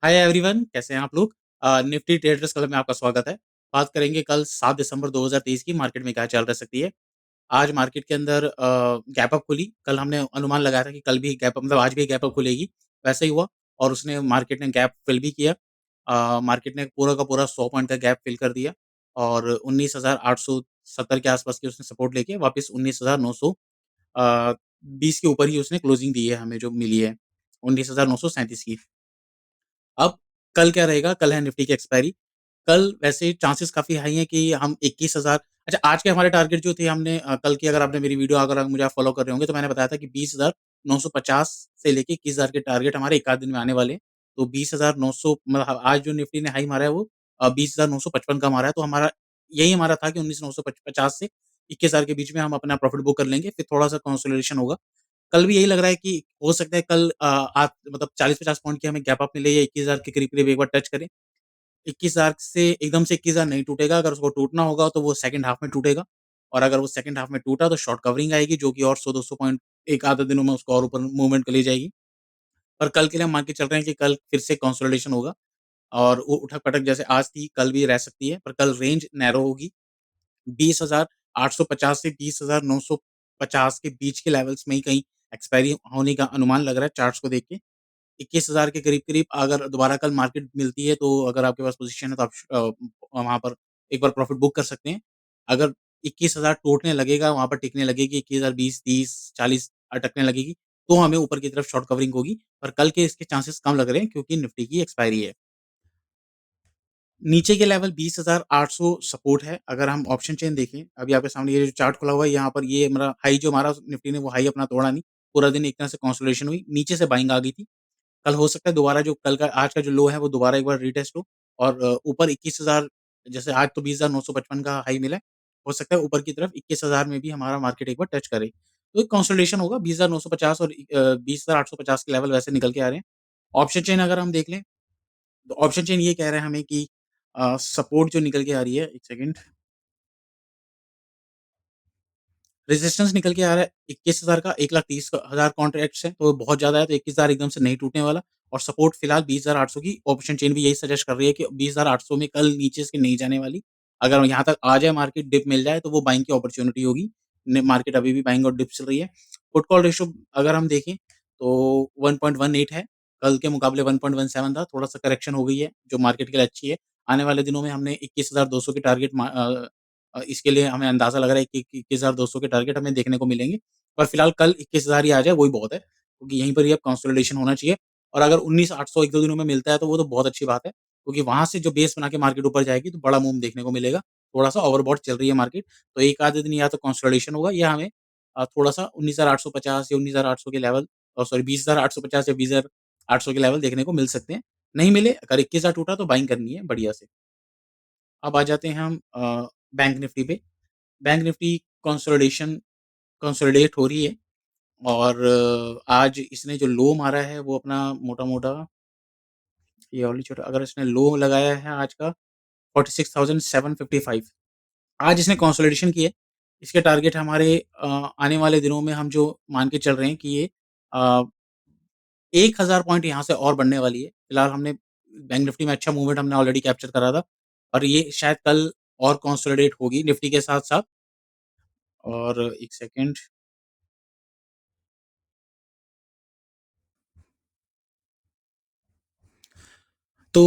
Hi everyone, कैसे हैं आप लोग? निफ्टी ट्रेडर्स क्लब में आपका स्वागत है। बात करेंगे कल 7 दिसंबर 2023 की मार्केट में क्या चल रह सकती है। आज मार्केट के अंदर गैप अप खुली। कल हमने अनुमान लगाया था कि कल भी गैप अप मतलब आज भी गैप अप खुलेगी, वैसा ही हुआ और उसने मार्केट ने गैप फिल भी किया। मार्केट ने पूरा का पूरा 100 पॉइंट का गैप फिल कर दिया और 19,870 के आसपास की उसने सपोर्ट लेके वापस 19,900 20 के ऊपर ही उसने क्लोजिंग दी है हमें जो मिली है, 19,937 की। अब कल क्या रहेगा? कल है निफ्टी की एक्सपायरी। कल वैसे चांसेस काफ़ी हाई हैं कि हम 21,000 अच्छा आज के हमारे टारगेट जो थे हमने कल की अगर आपने मेरी वीडियो अगर आप मुझे आप फ़ॉलो कर रहे होंगे तो मैंने बताया था कि 20,950 से लेके 21,000 के टारगेट हमारे 1 आध दिन में आने वाले हैं। तो 20,900 मतलब आज जो निफ्टी ने हाई मारा है वो 20,955 का मारा है। तो हमारा यही हमारा था कि 19,950 से 21,000 के बीच में हम अपना प्रॉफिट बुक कर लेंगे, फिर थोड़ा-सा कंसोलिडेशन होगा। कल भी यही लग रहा है कि हो सकता है कल आप मतलब 40-50 पॉइंट की हमें गैप अप मिले या 21,000 के करीब-करीब एक बार टच करें। 21,000 से एकदम से 21,000 नहीं टूटेगा, अगर उसको टूटना होगा तो वो सेकंड हाल्फ में टूटेगा और अगर वो सेकंड हाल्फ में टूटा तो शॉर्ट कवरिंग आएगी जो कि और 100-200 पॉइंट एक आधे दिनों में उसको और ऊपर मूवमेंट के लिए जाएगी। पर कल के लिए हम मान के चल रहे हैं कि कल फिर से कंसोलिडेशन होगा और वो उठक-पटक जैसे आज थी, कल भी रह सकती है, पर कल रेंज नैरो होगी। 20,850 से 20,950 के बीच के लेवल्स में ही कहीं एक्सपायरी होने का अनुमान लग रहा है चार्ट्स को देख के। 21,000 के करीब-करीब अगर दोबारा कल मार्केट मिलती है तो अगर आपके पास पोज़ीशन है तो आप वहाँ पर एक बार प्रॉफ़िट बुक कर सकते हैं। अगर 21,000 टूटने लगेगा, वहाँ पर टिकने लगेगी 21,000 20, 30, 40 अटकने लगेगी, तो हमें ऊपर की तरफ शॉर्ट कवरिंग होगी। पर कल के इसके चांसेस कम लग रहे हैं क्योंकि निफ्टी की एक्सपायरी है। नीचे के लेवल 20,800 सपोर्ट है। अगर हम ऑप्शन चेन देखें, अभी आपके सामने ये जो चार्ट खुला हुआ है, यहाँ पर ये हमारा हाई जो हमारा निफ्टी ने वो हाई अपना तोड़ा नहीं। पूरा दिन एक तरह से कंसोलिडेशन हुई, नीचे से बाइंग आ गई थी। कल हो सकता है दोबारा जो कल का आज का जो लो है वो दोबारा एक बार रीटेस्ट हो और ऊपर 21,000 जैसे आज तो 20,955 का हाई मिला है, हो सकता है ऊपर की तरफ 21,000 में भी हमारा मार्केट एक बार टच करे। तो एक कंसोलिडेशन होगा 20,950 और 20,850 के लेवल वैसे निकल के आ रहे हैं। ऑप्शन चेन अगर हम देख लें, तो ऑप्शन चेन ये कह रहा है हमें कि सपोर्ट जो निकल के आ रही है, 1 सेकंड, रेजिस्टेंस निकल के आ रहा है 21,000 का, 1,30,000 कॉन्ट्रैक्ट्स हैं, तो बहुत ज़्यादा है, तो 21,000 एकदम से नहीं टूटने वाला और सपोर्ट फिलहाल 20,800 की ऑप्शन चेन भी यही सजेस्ट कर रही है कि 20,800 में कल नीचे से नहीं जाने वाली। अगर यहाँ तक आ जाए मार्केट डिप मिल जाए तो वो बाइंग की अपॉर्च्युनिटी होगी। ने मार्केट अभी भी बाइंग और डिप चल रही है। पुट कॉल रेशियो अगर हम देखें तो 1.18 है, कल के मुकाबले 1.17 था, थोड़ा-सा करेक्शन हो गई है, जो मार्केट के लिए अच्छी है। आने वाले दिनों में हमने 21,200 के टारगेट इसके लिए हमें अंदाज़ा लग रहा है कि 21,200 के टारगेट हमें देखने को मिलेंगे। पर फिलहाल कल 21,000 ही आ जाए वही बहुत है, क्योंकि यहीं पर ही अब कंसोलिडेशन होना चाहिए और अगर 19,800 1-2 दिनों में मिलता है तो वो तो बहुत अच्छी बात है, क्योंकि वहाँ से जो बेस बना के मार्केट ऊपर जाएगी तो बड़ा मूव देखने को मिलेगा। थोड़ा-सा ओवरबॉट चल रही है मार्केट, तो एक आधे दिन या तो कंसोलिडेशन होगा या हमें थोड़ा-सा 19,850 या 19,800 के लेवल 20,850 या 20,800 के लेवल देखने को मिल सकते हैं। नहीं मिले, अगर 21,000 टूटा तो बाइंग करनी है बढ़िया से। अब आ जाते हैं हम बैंक निफ्टी पे। बैंक निफ्टी कंसोलिडेशन कंसोलिडेट हो रही है और आज इसने जो लो मारा है वो अपना मोटा-मोटा ये वाली छोटा अगर इसने लो लगाया है आज का 46,755 आज इसने कंसोलिडेशन की है। इसके टारगेट हमारे आने वाले दिनों में हम जो मान के चल रहे हैं कि ये अ, 1,000 पॉइंट यहाँ से और बढ़ने वाली है। फिलहाल हमने बैंक निफ्टी में अच्छा मूवमेंट हमने ऑलरेडी कैप्चर करा था और ये शायद कल और कंसोलिडेट होगी निफ्टी के साथ-साथ और 1 सेकंड तो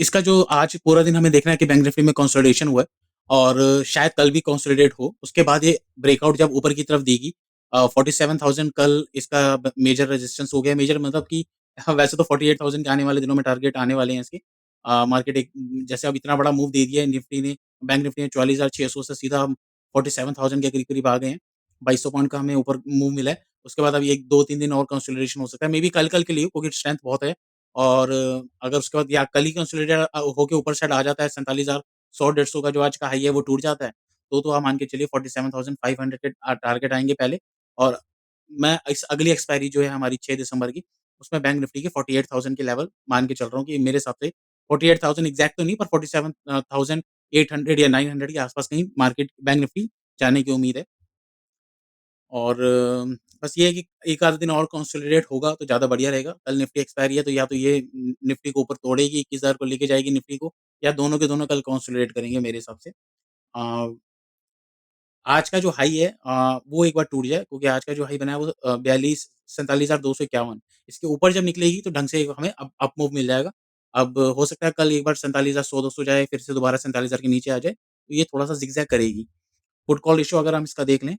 इसका जो आज पूरा दिन हमें देखना है कि बैंक निफ्टी में कंसोलिडेशन हुआ है और शायद कल भी कंसोलिडेट हो। उसके बाद ये ब्रेकआउट जब ऊपर की तरफ देगी 47,000 कल इसका मेजर रेजिस्टेंस हो गया। मेजर मतलब कि हाँ, वैसे तो 48,000 के आने वाले दिनों में टारगेट आने वाले हैं इसके। मार्केट एक जैसे अब इतना बड़ा मूव दे दिया है निफ्टी ने, बैंक निफ्टी ने 44,600 से सीधा हम 47,000 के करीब-करीब आ गए हैं। 2,200 पॉइंट का हमें ऊपर मूव मिला है। उसके बाद अभी 1 2-3 दिन और कंसोलिडेशन हो सकता है। मेबी कल-कल के लिए क्योंकि स्ट्रेंथ बहुत है। और अगर उसके बाद या कल ही कंसोलिडेट होके ऊपर साइड आ जाता है 47,100 150 का जो आज का हाई है वो टूट जाता है, तो आप मान के चलिए 47,500 के टारगेट आएँगे पहले और मैं इस अगली एक्सपायरी जो है हमारी 6 दिसंबर की, उसमें बैंक निफ्टी के 48,000 के लेवल मान के चल रहा हूँ कि मेरे हिसाब से 48,000 एग्ज़ैक्ट तो नहीं पर 47,800 या 900 के आस-पास कहीं मार्केट बैंक निफ्टी जाने की उम्मीद है। और बस ये है कि एक आधा दिन और कंसोलिडेट होगा तो ज़्यादा बढ़िया रहेगा। कल निफ्टी एक्सपायरी है तो या तो ये निफ्टी को ऊपर तोड़ेगी 21,000 को लेके जाएगी निफ्टी को, या दोनों के दोनों कल कंसोलिडेट करेंगे मेरे हिसाब से। अ, आज का जो हाई है वो एक बार टूट जाए, क्योंकि आज का जो हाई बना है वो 42 47,251, इसके ऊपर जब निकलेगी तो ढंग से हमें अप मूव मिल जाएगा। अब हो सकता है कल एक बार 47,100-200 जाए, फिर से दोबारा 47,000 के नीचे आ जाए, तो ये थोड़ा-सा ज़िगज़ैग करेगी। पुट कॉल रेशियो अगर हम इसका देख लें,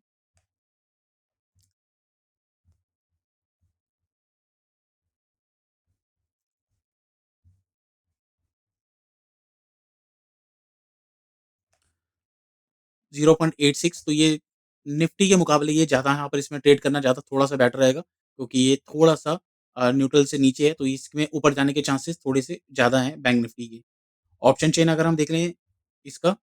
0.86, तो ये निफ्टी के मुकाबले ये ज़्यादा यहाँ पर इसमें ट्रेड करना ज़्यादा थोड़ा-सा बेटर रहेगा, क्योंकि ये थोड़ा-सा न्यूट्रल से नीचे है, तो इसमें ऊपर जाने के चांसेस थोड़े से ज़्यादा हैं बैंक निफ्टी के। ऑप्शन चेन अगर हम देख लें इसका,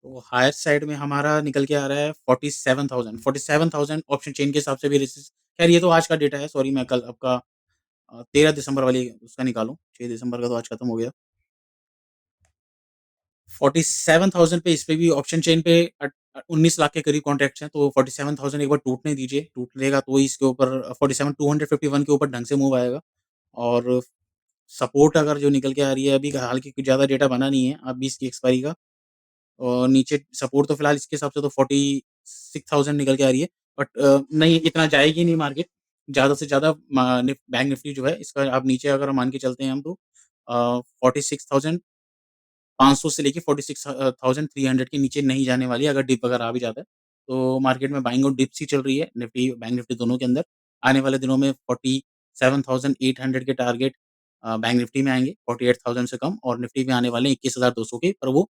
तो हायर साइड में हमारा निकल के आ रहा है 47,000, 47,000 ऑप्शन चेन के हिसाब से भी रेसिस। खैर ये तो आज का डेटा है, सॉरी मैं कल आपका 13 दिसंबर वाली उसका निकालूँ, 6 दिसंबर का तो आज खत्म हो गया। 47,000 पे इस पे भी ऑप्शन चेन पे 19 लाख के करीब कॉन्ट्रैक्ट्स हैं, तो 47,000 एक बार टूटने दीजिए, टूटेगा तो ही इसके ऊपर 47,251 के ऊपर ढंग से मूव आएगा। और सपोर्ट अगर जो निकल के आ रही है अभी, हाल की कुछ ज़्यादा डेटा बना नहीं है अभी इसकी एक्सपायरी का, और नीचे सपोर्ट तो फिलहाल इसके हिसाब से तो 46,000 निकल के आ रही है। बट नहीं, इतना जाएगी नहीं मार्केट। ज़्यादा से ज़्यादा बैंक निफ्टी जो है इसका आप नीचे अगर मान के चलते हैं हम, तो 46,500 से लेके 46,300 के नीचे नहीं जाने वाली है, अगर डिप अगर आ भी जाता है। तो मार्केट में बाइंग और डिप्स ही चल रही है, निफ्टी बैंक निफ्टी दोनों के अंदर। आने वाले दिनों में 47,800 के टारगेट बैंक निफ्टी में आएँगे, 48,000 से कम, और निफ्टी में आने वाले हैं 21,200 के, पर वो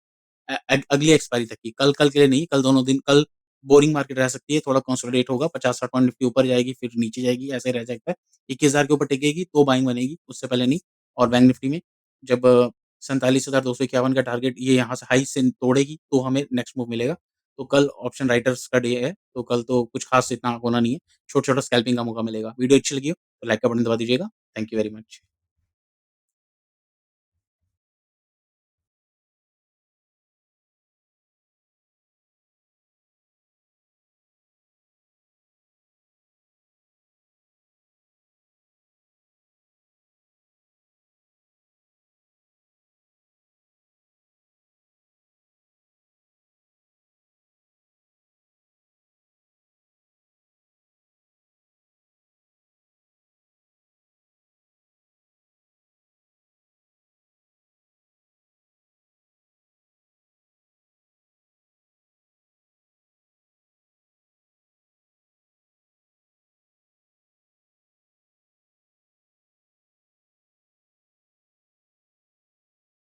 अगली एक्सपायरी तक की, कल के लिए नहीं, कल दोनों दिन, कल बोरिंग मार्केट रह सकती है, थोड़ा कंसोलिडेट होगा, 50-60 पॉइंट निफ्टी ऊपर जाएगी, फिर नीचे जाएगी, ऐसे रह सकता है। 21,000 के ऊपर टिकेगी तो बाइंग बनेगी, उससे पहले नहीं। और बैंक निफ्टी में जब 47,251 का टारगेट ये यहाँ से हाई से तोड़ेगी, तो हमें नेक्स्ट मूव मिलेगा। तो कल ऑप्शन राइटर्स का डे है, तो कल तो कुछ खास इतना होना नहीं है, छोटा-छोटा स्कैल्पिंग का मौका मिलेगा। वीडियो अच्छी लगी हो तो लाइक का बटन दबा दीजिएगा। Thank you very much.